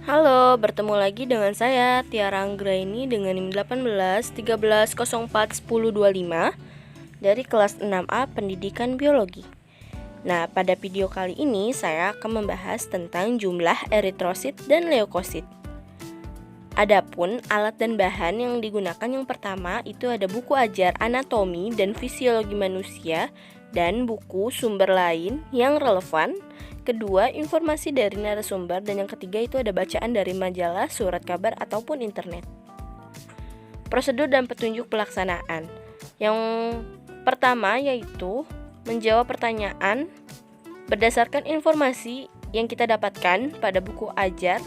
Halo, bertemu lagi dengan saya Tiara Anggraini dengan NIM 18 13 04 10 25 dari kelas 6A Pendidikan Biologi. Nah, pada video kali ini saya akan membahas tentang jumlah eritrosit dan leukosit. Adapun alat dan bahan yang digunakan yang pertama itu ada buku ajar anatomi dan fisiologi manusia dan buku sumber lain yang relevan. Kedua, informasi dari narasumber, dan yang ketiga itu ada bacaan dari majalah, surat kabar, ataupun internet. Prosedur dan petunjuk pelaksanaan. Yang pertama yaitu menjawab pertanyaan berdasarkan informasi yang kita dapatkan pada buku ajar,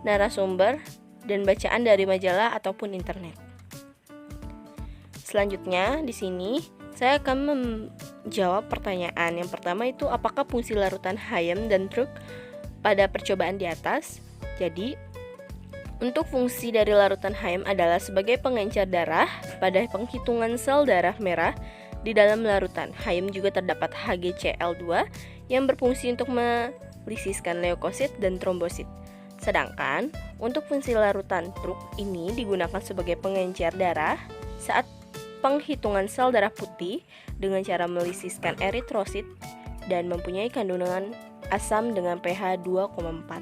narasumber, dan bacaan dari majalah ataupun internet. Selanjutnya di sini saya akan menjawab pertanyaan. Yang pertama itu apakah fungsi larutan Hayem dan Druk pada percobaan di atas? Jadi, untuk fungsi dari larutan Hayem adalah sebagai pengencer darah pada penghitungan sel darah merah di dalam larutan. Hayem juga terdapat HgCl2 yang berfungsi untuk melisiskan leukosit dan trombosit. Sedangkan untuk fungsi larutan Druk ini digunakan sebagai pengencer darah saat penghitungan sel darah putih dengan cara melisiskan eritrosit dan mempunyai kandungan asam dengan pH 2,4.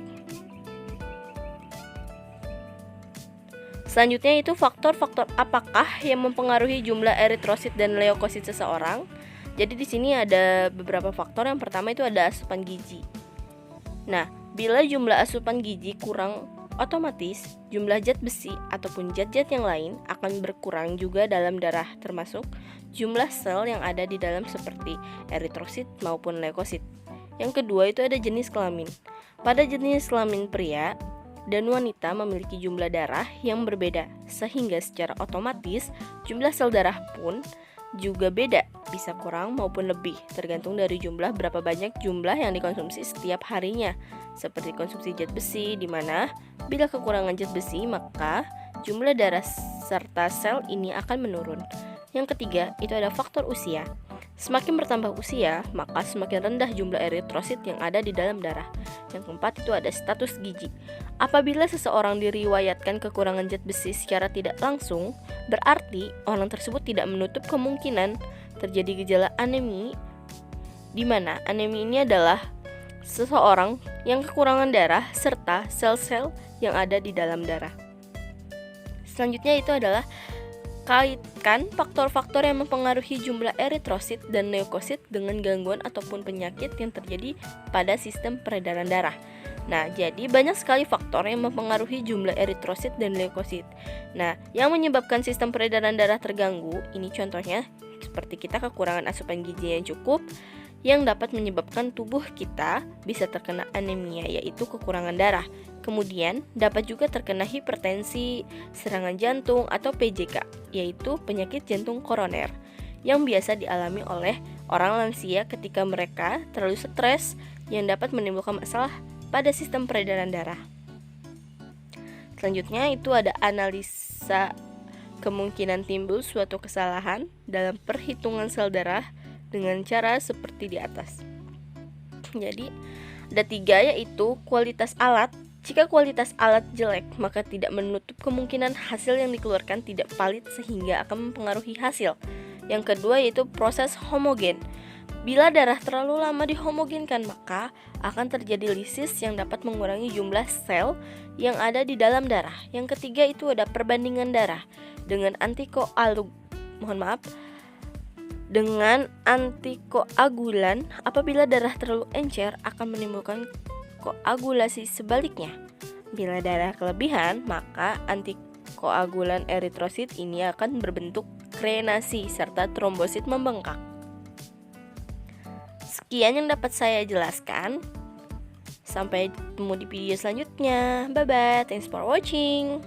Selanjutnya itu faktor-faktor apakah yang mempengaruhi jumlah eritrosit dan leukosit seseorang. Jadi di sini ada beberapa faktor. Yang pertama itu ada asupan gizi. Nah, bila jumlah asupan gizi kurang, otomatis jumlah zat besi ataupun zat-zat yang lain akan berkurang juga dalam darah, termasuk jumlah sel yang ada di dalam seperti eritrosit maupun leukosit. Yang kedua itu ada jenis kelamin. Pada jenis kelamin pria dan wanita memiliki jumlah darah yang berbeda, sehingga secara otomatis jumlah sel darah pun juga beda, bisa kurang maupun lebih, tergantung dari jumlah berapa banyak jumlah yang dikonsumsi setiap harinya, seperti konsumsi zat besi, di mana bila kekurangan zat besi maka jumlah darah serta sel ini akan menurun. Yang ketiga itu ada faktor usia. Semakin bertambah usia, maka semakin rendah jumlah eritrosit yang ada di dalam darah. Yang keempat itu ada status gizi. Apabila seseorang diriwayatkan kekurangan zat besi secara tidak langsung, berarti orang tersebut tidak menutup kemungkinan terjadi gejala anemi, di mana anemi ini adalah seseorang yang kekurangan darah serta sel-sel yang ada di dalam darah. Selanjutnya itu adalah kaitkan faktor-faktor yang mempengaruhi jumlah eritrosit dan leukosit dengan gangguan ataupun penyakit yang terjadi pada sistem peredaran darah. Nah, jadi banyak sekali faktor yang mempengaruhi jumlah eritrosit dan leukosit. Nah, yang menyebabkan sistem peredaran darah terganggu, ini contohnya seperti kita kekurangan asupan gizi yang cukup, yang dapat menyebabkan tubuh kita bisa terkena anemia, yaitu kekurangan darah. Kemudian dapat juga terkena hipertensi, serangan jantung atau PJK, yaitu penyakit jantung koroner, yang biasa dialami oleh orang lansia ketika mereka terlalu stres, yang dapat menimbulkan masalah pada sistem peredaran darah. Selanjutnya itu ada analisa kemungkinan timbul suatu kesalahan dalam perhitungan sel darah dengan cara seperti di atas. Jadi ada 3, yaitu kualitas alat. Jika kualitas alat jelek, maka tidak menutup kemungkinan hasil yang dikeluarkan tidak valid sehingga akan mempengaruhi hasil. Yang kedua yaitu proses homogen. Bila darah terlalu lama dihomogenkan, maka akan terjadi lisis yang dapat mengurangi jumlah sel yang ada di dalam darah. Yang ketiga itu ada perbandingan darah dengan dengan antikoagulan. Apabila darah terlalu encer akan menimbulkan koagulasi sebaliknya. Bila darah kelebihan, maka antikoagulan eritrosit ini akan berbentuk krenasi serta trombosit membengkak. Sekian yang dapat saya jelaskan. Sampai ketemu di video selanjutnya. Bye bye. Thanks for watching.